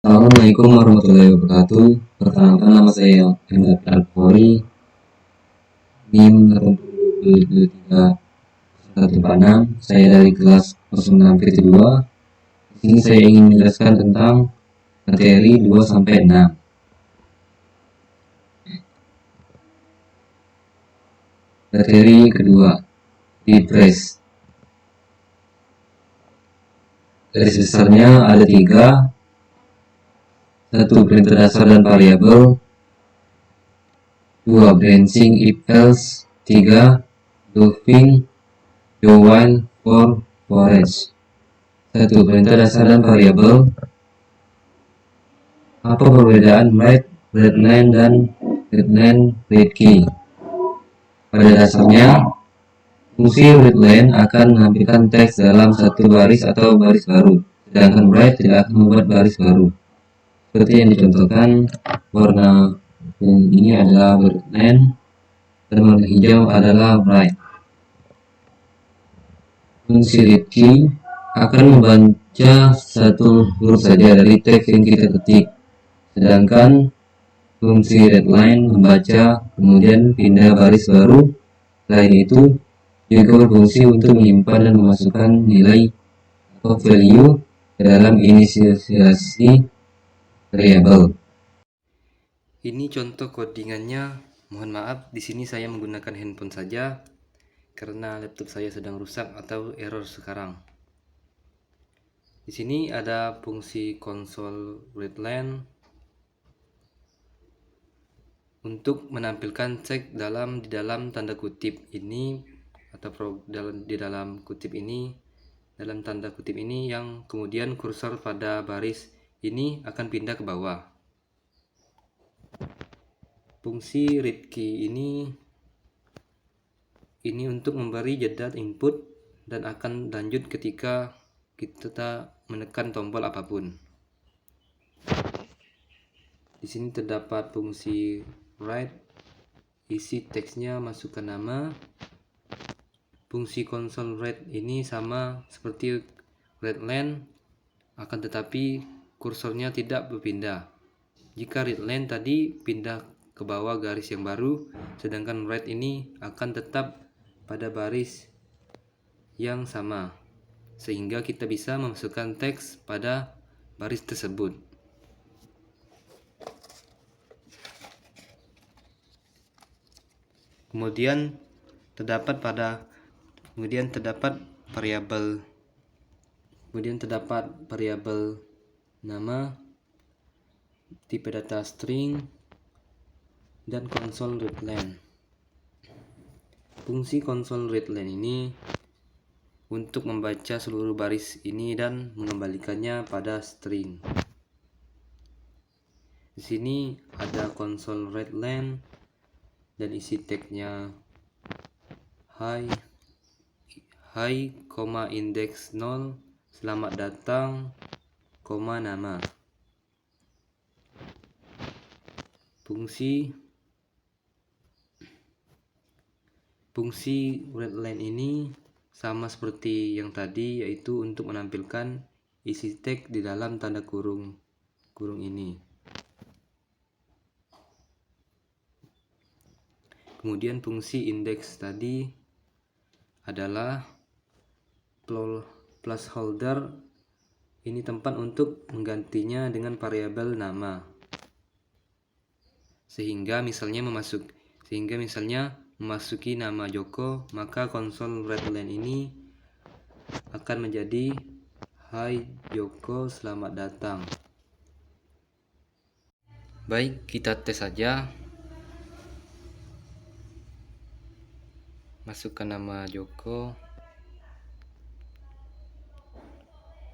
Assalamualaikum warahmatullahi wabarakatuh. Perkenalkan, nama saya Hendra Alfori, NIM 823 Saya dari kelas 06-2. Di sini saya ingin menjelaskan tentang materi 2 sampai 6. Materi kedua, refresh. Garis besarnya ada 3. 1. Perintah dasar dan variabel. 2. Branching if else. 3. Looping, do while, for, each. 1. Perintah dasar dan variabel. Apa perbedaan write, readline, dan readline, read key? Pada dasarnya, fungsi readline akan menampilkan teks dalam satu baris atau baris baru, sedangkan write tidak akan membuat baris baru. Seperti yang dicontohkan, warna ungu ini adalah readline dan warna hijau adalah write. Fungsi read key akan membaca satu huruf saja dari teks yang kita ketik, sedangkan fungsi readline membaca kemudian pindah baris baru. Selain itu juga berfungsi untuk menyimpan dan memasukkan nilai atau value ke dalam inisialisasi variabel. Ini contoh codingannya. Mohon maaf, di sini saya menggunakan handphone saja karena laptop saya sedang rusak atau error sekarang. Di sini ada fungsi console readline untuk menampilkan teks di dalam tanda kutip ini atau di dalam kutip ini, dalam tanda kutip ini, yang kemudian kursor pada baris ini akan pindah ke bawah. Fungsi read key ini untuk memberi jeda input dan akan lanjut ketika kita menekan tombol apapun. Di sini terdapat fungsi write, isi teksnya masukkan nama. Fungsi console read ini sama seperti readline, akan tetapi kursornya tidak berpindah. Jika readline tadi pindah ke bawah garis yang baru, sedangkan write ini akan tetap pada baris yang sama, sehingga kita bisa memasukkan teks pada baris tersebut. Kemudian terdapat variabel nama, tipe data string, dan console readline. Fungsi console readline ini untuk membaca seluruh baris ini dan mengembalikannya pada string. Di sini ada console readline dan isi teksnya hi, index 0, selamat datang, nama. Fungsi readline ini sama seperti yang tadi, yaitu untuk menampilkan isi teks di dalam tanda kurung ini. Kemudian fungsi index tadi adalah placeholder, ini tempat untuk menggantinya dengan variabel nama. Sehingga misalnya memasuki nama Joko, maka console readline ini akan menjadi hai Joko, selamat datang. Baik, kita tes saja. Masukkan nama Joko,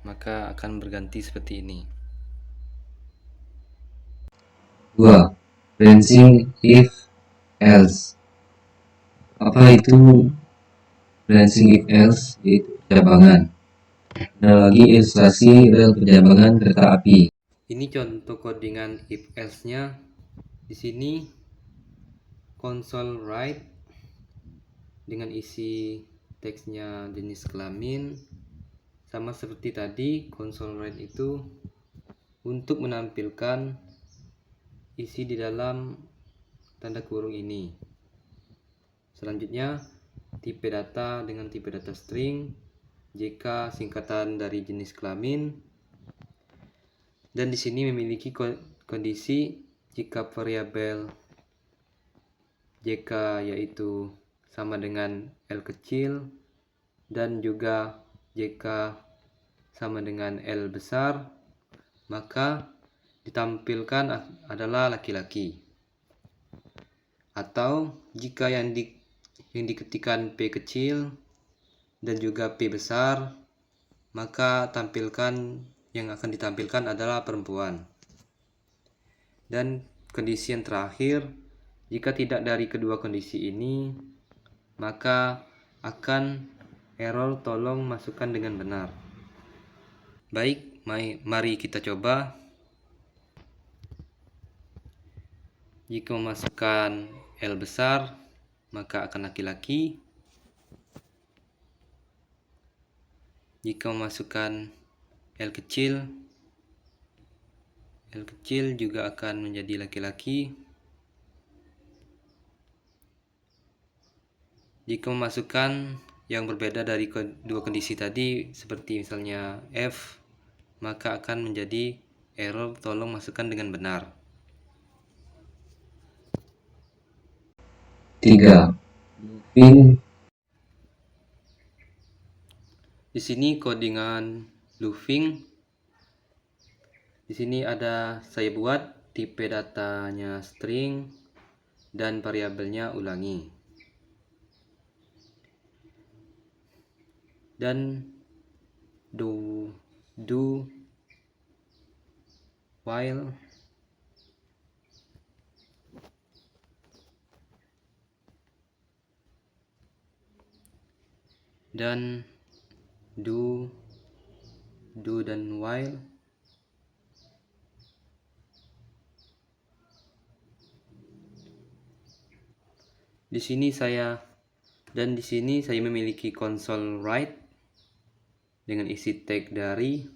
maka akan berganti seperti ini. 2. Branching if else. Apa itu branching if else? Yaitu penjabangan. Analogi ilustrasi rel penjabangan kereta api. Ini contoh codingan if else-nya. Di sini console write dengan isi teksnya jenis kelamin, sama seperti tadi console write itu untuk menampilkan isi di dalam tanda kurung ini. Selanjutnya, tipe data dengan tipe data string, jika singkatan dari jenis kelamin, dan di sini memiliki kondisi jika variabel jk yaitu sama dengan L kecil dan juga jk sama dengan L besar, maka ditampilkan adalah laki-laki. Atau jika yang diketikkan P kecil dan juga P besar, maka yang akan ditampilkan adalah perempuan. Dan kondisi yang terakhir, jika tidak dari kedua kondisi ini, maka akan error tolong masukkan dengan benar. Baik, mari kita coba. Jika memasukkan L besar, maka akan laki-laki. Jika memasukkan L kecil juga akan menjadi laki-laki. Jika memasukkan yang berbeda dari kedua kondisi tadi, seperti misalnya F, maka akan menjadi error tolong masukkan dengan benar. 3. Looping. Di sini codingan looping. Di sini saya buat tipe datanya string dan variabelnya ulangi. Dan do while dan do dan while. Di sini saya memiliki console write dengan isi tag dari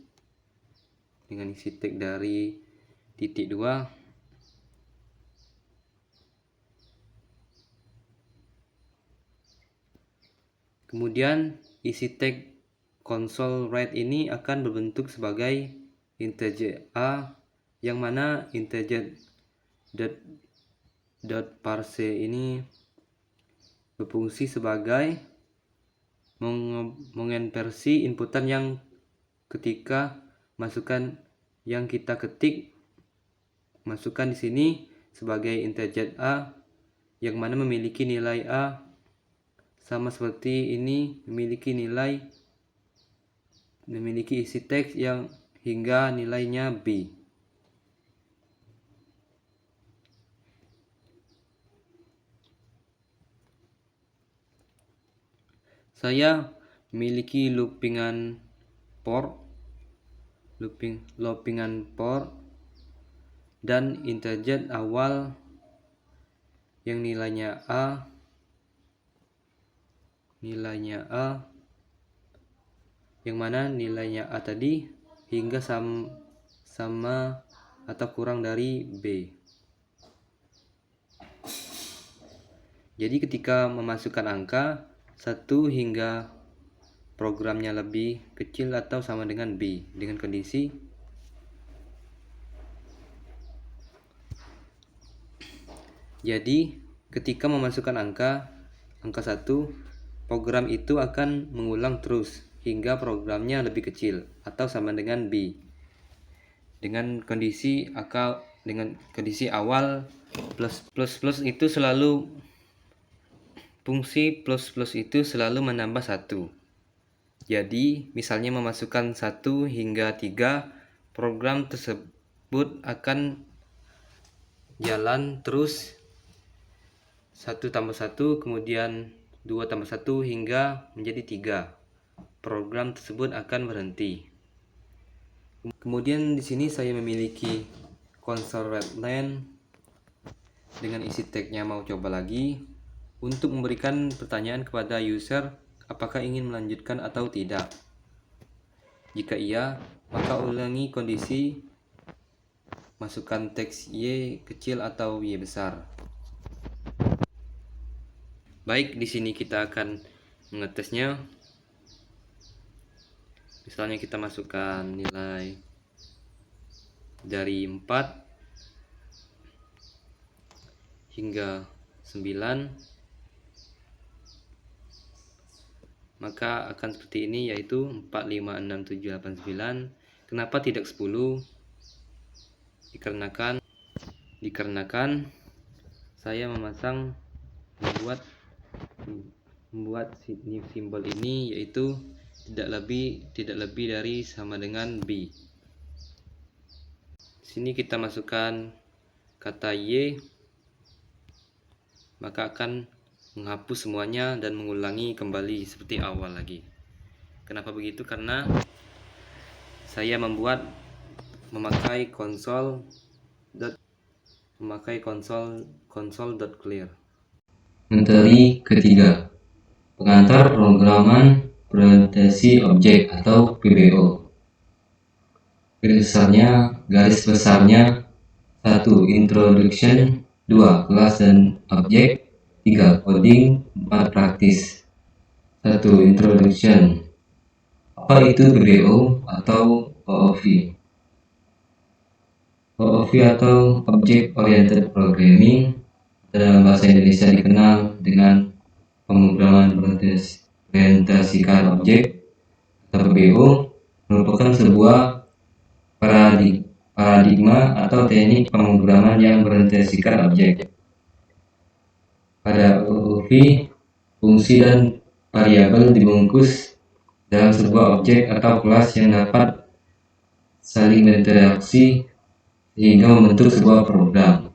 titik 2. Kemudian isi tag console write ini akan berbentuk sebagai integer a, yang mana integer .parse ini berfungsi sebagai menginversi inputan yang ketika yang kita ketik masukkan di sini sebagai integer a, yang mana memiliki nilai a sama seperti ini, memiliki isi teks yang hingga nilainya b. Saya memiliki loopingan for dan integer awal yang nilainya a, yang mana nilainya a tadi hingga sama atau kurang dari b. Jadi ketika memasukkan angka 1 hingga programnya lebih kecil atau sama dengan b dengan kondisi jadi ketika memasukkan angka 1, program itu akan mengulang terus hingga programnya lebih kecil atau sama dengan b dengan kondisi awal plus itu selalu fungsi plus itu selalu menambah 1. Jadi misalnya memasukkan 1 hingga 3, program tersebut akan jalan terus 1 tambah 1, kemudian 2 tambah 1 hingga menjadi 3. Program tersebut akan berhenti. Kemudian di sini saya memiliki console readline dengan isi tagnya mau coba lagi untuk memberikan pertanyaan kepada user apakah ingin melanjutkan atau tidak. Jika iya, maka ulangi kondisi masukkan teks Y kecil atau Y besar. Baik, di sini kita akan mengetesnya. Misalnya kita masukkan nilai dari 4 hingga 9, maka akan seperti ini, yaitu 4, 5, 6, 7, 8, 9. Kenapa tidak 10? Dikarenakan saya membuat simbol ini, yaitu tidak lebih dari sama dengan B. Sini kita masukkan kata Y, maka akan menghapus semuanya dan mengulangi kembali seperti awal lagi. Kenapa begitu? Karena saya memakai console.clear. Materi ketiga, pengantar pemrograman presentasi objek atau PBO. Garis besarnya 1. Introduction, 2. Kelas dan objek, 3. Coding, 4. Praktis. 1. Introduction. Apa itu PBO atau OOP? OOP atau Object Oriented Programming dalam bahasa Indonesia dikenal dengan pemrograman presentasikan objek atau PBO, merupakan sebuah paradigma atau teknik pemrograman yang berorientasikan objek. Pada OOP, fungsi dan variabel dibungkus dalam sebuah objek atau kelas yang dapat saling berinteraksi sehingga membentuk sebuah program.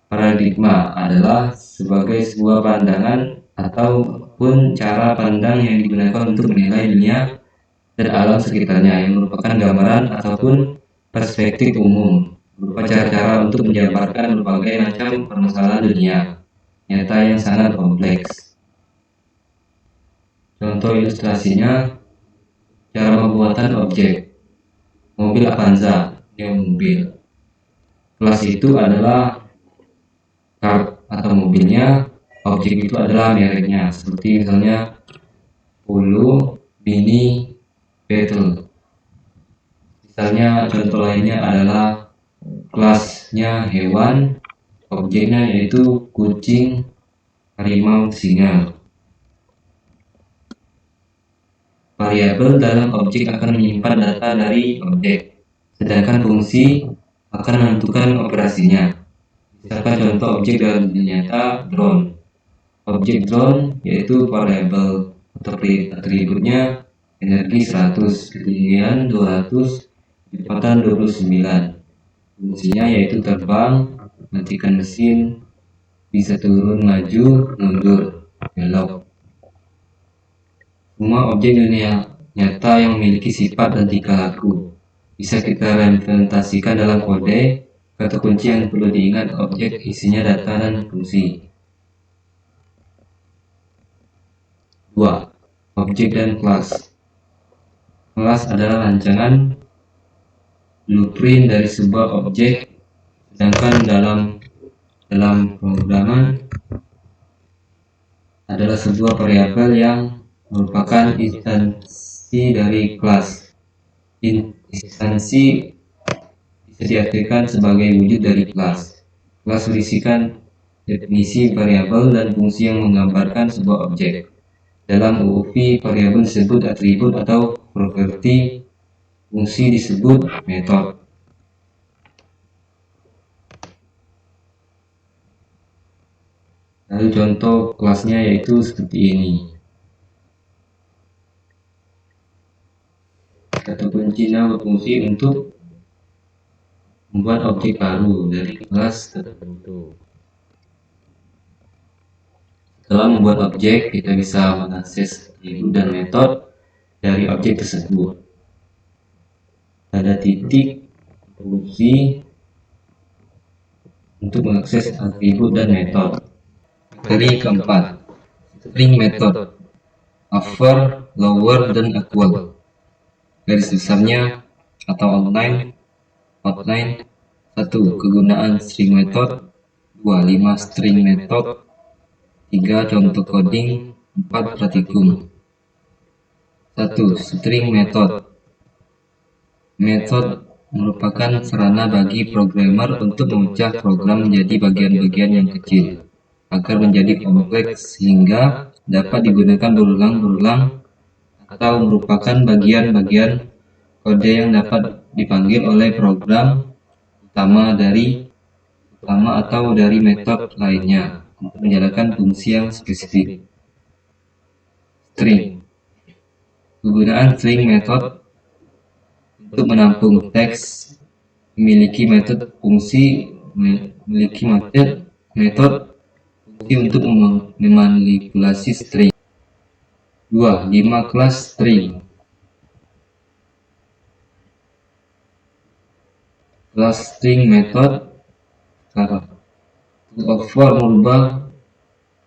Paradigma adalah sebagai sebuah pandangan ataupun cara pandang yang digunakan untuk menilai dunia dan alam sekitarnya, yang merupakan gambaran ataupun perspektif umum berupa cara-cara untuk menjabarkan berbagai macam permasalahan dunia nyata yang sangat kompleks. Contoh ilustrasinya, cara pembuatan objek. Mobil Avanza, mobil. Kelas itu adalah car atau mobilnya, objek itu adalah mereknya, seperti misalnya Polo, Mini, Beetle. Misalnya contoh lainnya adalah kelasnya hewan, objeknya yaitu kucing, harimau, singa. Variabel dalam objek akan menyimpan data dari objek, sedangkan fungsi akan menentukan operasinya. Misalkan contoh objek dalam dunia nyata, drone. Objek drone yaitu variabel atau atributnya energi 100, ketinggian 200, kecepatan 29. Fungsinya yaitu terbang, matikan mesin, bisa turun, maju, mundur, belok. Semua objek dunia nyata yang memiliki sifat dan tingkah laku bisa kita representasikan dalam kode. Kata kunci yang perlu diingat, objek isinya data dan fungsi. 2. Objek dan kelas. Kelas adalah rancangan blueprint dari sebuah objek, sedangkan dalam pemrograman adalah sebuah variabel yang merupakan instansi dari kelas. Instansi bisa diartikan sebagai wujud dari kelas. Kelas berisikan definisi variabel dan fungsi yang menggambarkan sebuah objek. Dalam OOP, variabel disebut atribut atau properti, fungsi disebut metode. Lalu contoh kelasnya yaitu seperti ini. Kata kuncinya berfungsi untuk membuat objek baru dari kelas tertentu. Setelah membuat objek, kita bisa mengakses atribut dan metode dari objek tersebut. Ada titik fungsi untuk mengakses atribut dan metode. Materi keempat, string method, upper, lower, dan equal. Garis besarnya atau outline 1. 1. Kegunaan string method. 2. 5 string method. 3. Contoh coding. 4. Praktikum. 1. String method. Method merupakan sarana bagi programmer untuk memecah program menjadi bagian-bagian yang kecil agar menjadi kompleks sehingga dapat digunakan berulang-ulang, atau merupakan bagian-bagian kode yang dapat dipanggil oleh program utama atau dari metode lainnya untuk menjalankan fungsi yang spesifik. String. Penggunaan string method untuk menampung teks, memiliki metode fungsi untuk memanipulasi string. 2. 5 kelas string. Kelas string method. To over berubah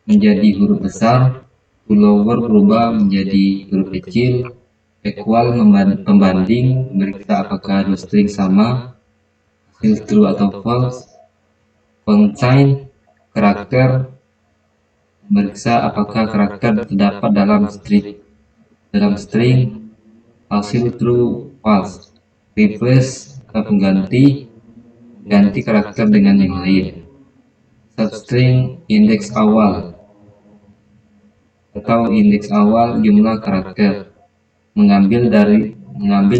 menjadi huruf besar, to lower berubah menjadi huruf kecil, equal pembanding, memeriksa apakah dua string sama, hasil true atau false, contain, karakter, memeriksa apakah karakter terdapat dalam string, hasil true, false, replace atau pengganti karakter dengan yang lain, substring, indeks awal atau indeks awal jumlah karakter, mengambil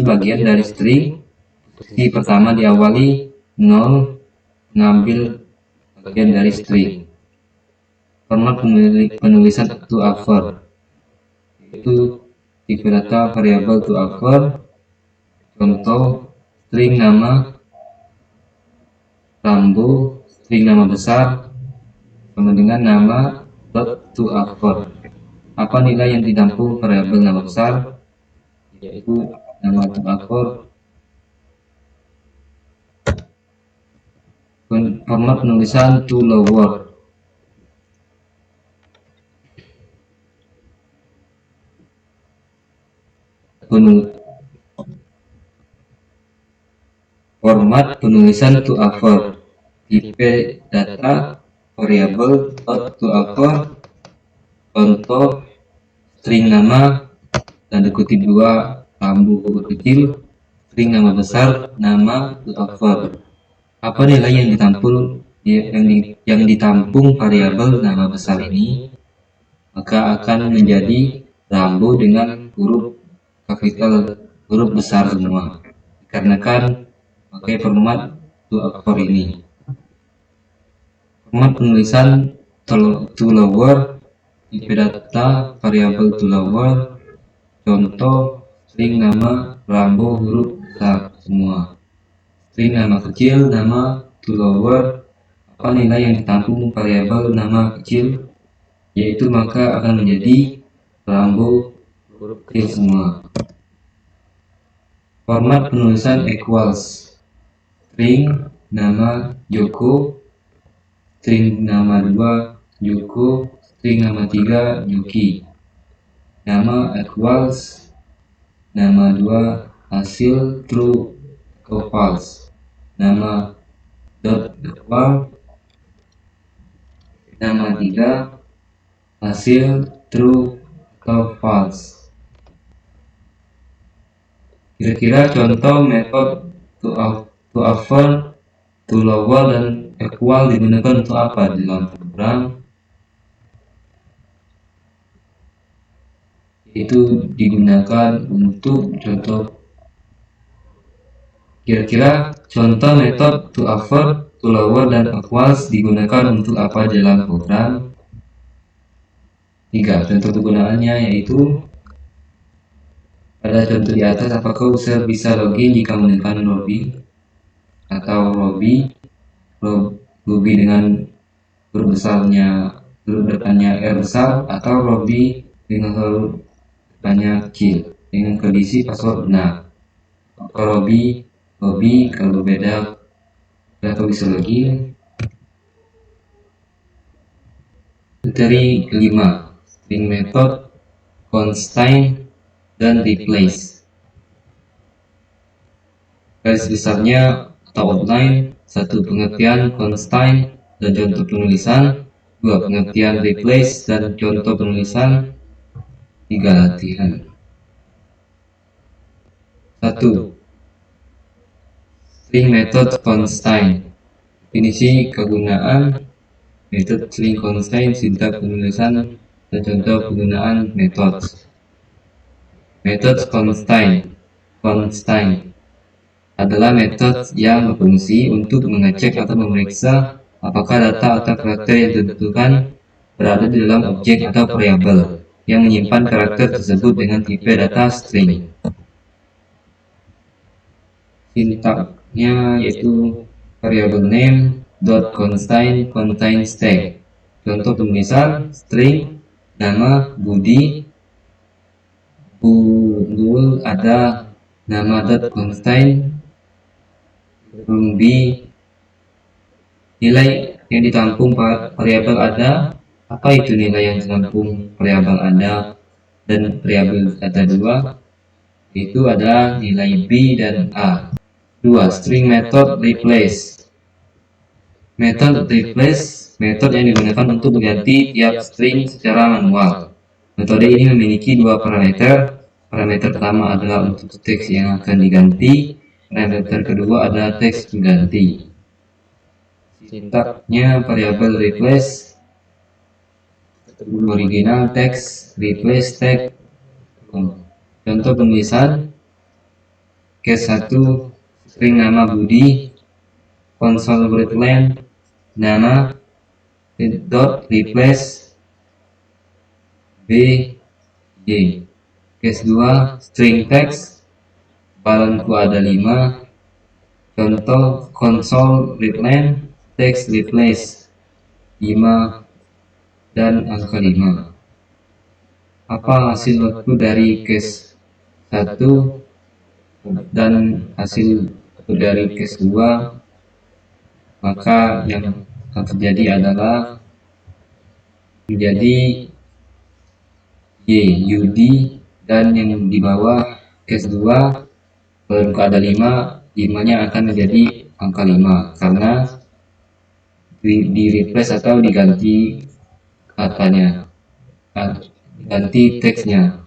bagian dari string, posisi pertama diawali 0, mengambil bagian dari string. Format penulisan to over, yaitu tipe data variabel to over. Contoh string nama Rambo, string nama besar sama dengan nama dot to over. Apa nilai yang ditampung variabel nama besar, yaitu nama to over. Format penulisan to lower, format penulisan to over, tipe data variabel dot to over. Contoh string nama tanda kutip 2 Rambo huruf kecil, string nama besar nama to over. Apa nilai yang ditampung variabel nama besar ini, maka akan menjadi Rambo dengan huruf kapital, huruf besar semua, dikarenakan pakai format to over ini. Format penulisan to lower, tipe data variabel to lower. Contoh string nama Rambo huruf besar semua, string nama kecil nama to lower. Apa nilai yang ditampung variabel nama kecil, yaitu maka akan menjadi Rambo huruf kecil semua. Format penulisan equals, string nama Joko, string nama 2 Joko, string nama 3 Yuki, nama equals nama 2 hasil true atau false, nama dot equal nama 3 hasil true atau false. Kira-kira contoh metode to over, to lower, dan equal digunakan untuk apa di dalam program? Itu digunakan untuk contoh. Kira-kira contoh metode to over, to lower, dan equals digunakan untuk apa di dalam program? 3. Contoh kegunaannya yaitu pada contoh di atas, apakah user bisa login jika menggunakan Ruby atau Ruby dengan huruf depannya R besar, atau Ruby dengan huruf depannya kecil dengan kondisi password benar. Kalau Ruby kalau berbeda, atau bisa login. Materi 5, string method, constraint, dan replace. Garis besarnya atau outline, 1. Pengertian constraint dan contoh penulisan. 2. Pengertian replace dan contoh penulisan. 3. Latihan. 1. String method constraint. Definisi kegunaan metode string constraint, sintaks penulisan, dan contoh penggunaan metode. Metode constraint adalah metode yang berfungsi untuk mengecek atau memeriksa apakah data atau karakter yang ditentukan berada di dalam objek atau variabel yang menyimpan karakter tersebut dengan tipe data string. Sintaksnya yaitu variable name dot constraint contains tag. Contoh penulisan string nama Budi, ada nama dot constraint B, nilai yang ditampung variabel ada. Apa itu nilai yang ditampung variabel ada dan variabel data 2? Itu ada nilai B dan A. 2. String method replace. Method replace metode yang digunakan untuk mengganti tiap string secara manual. Metode ini memiliki dua parameter. Parameter pertama adalah untuk teks yang akan diganti. Parameter kedua adalah teks pengganti. Sintaksnya variabel replace, original text, replace text. Contoh penulisan case 1, string nama Budi, console breadline, nama dot replace B, Y. Case 2, string text, balonku ada 5, contoh console readline, text replace 5 dan angka 5. Apa hasil output dari case 1 dan hasil dari case 2? Maka yang akan terjadi adalah menjadi YUD, dan yang di bawah case 2 balonku ada 5, 5-nya akan menjadi angka 5 karena di replace atau diganti katanya, ganti teksnya.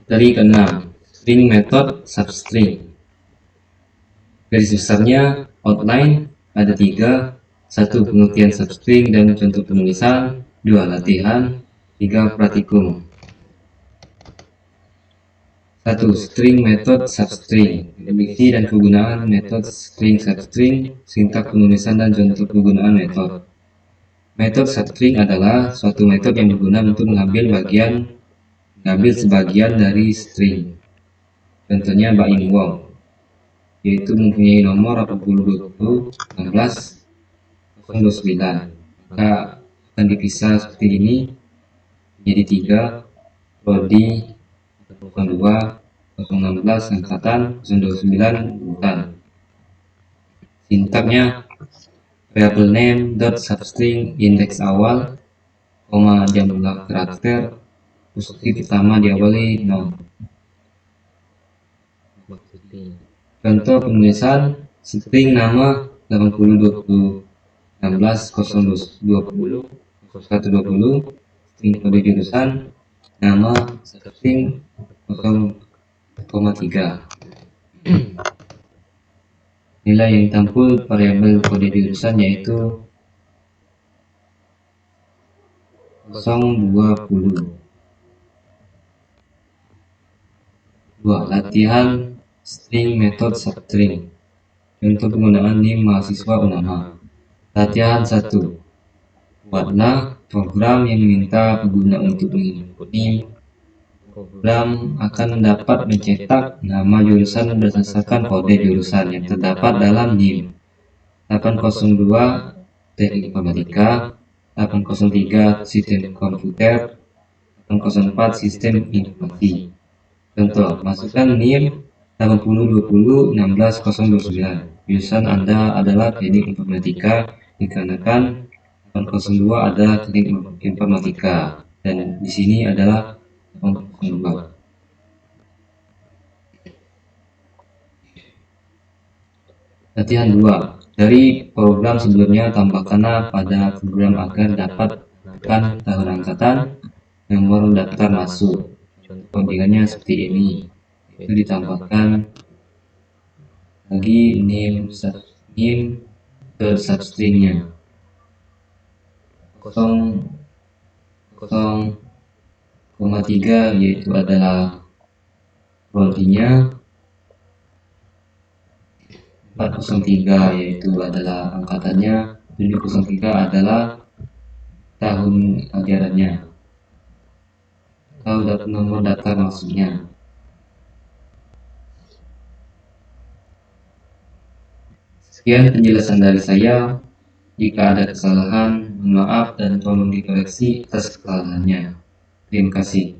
Dari ke-6, string method substring. Garis besarnya outline ada 3. 1. Pengertian substring dan contoh penulisan. 2. Latihan. 3. Praktikum. 1. String method substring. Definisi dan kegunaan metode string substring, sintaks penulisan dan contoh penggunaan metode. Metode substring adalah suatu metode yang digunakan untuk mengambil sebagian dari string. Contohnya Baim Wong, yaitu mempunyai nomor 80201609. Maka akan dipisah seperti ini jadi 3, prodi 02 016 angkatan 029 bukan. Sintaksnya variable name dot substring index awal, koma jumlah karakter positif pertama diawali 0. Contoh penulisan string nama 802016 020 string kode jurusan nama string 0,3. Nilai yang ditampung variabel kode jurusan yaitu 020. 2. Latihan string method substring. Contoh penggunaan NIM mahasiswa UNAMA. Latihan 1. Buatlah program yang meminta pengguna untuk menginput NIM. Program akan dapat mencetak nama jurusan berdasarkan kode jurusan yang terdapat dalam NIM. 802 Teknik Informatika, 803 Sistem Komputer, 804 Sistem Informasi. Contoh, masukkan NIM 802016 029. Jurusan Anda adalah Teknik Informatika dikarenakan 802 adalah Teknik Informatika dan di sini adalah 802. Latihan 2. Dari program sebelumnya tambahkanlah pada program agar dapat menekan tahun angkatan, nomor daftar masuk. Codingannya seperti ini. Itu ditambahkan lagi name ke substringnya 0,3 yaitu adalah prodinya, 403 yaitu adalah angkatannya, 703 adalah tahun ajarannya atau nomor daftar masuknya. Sekian penjelasan dari saya. Jika ada kesalahan, mohon maaf dan tolong dikoreksi atas kesalahannya. Terima kasih.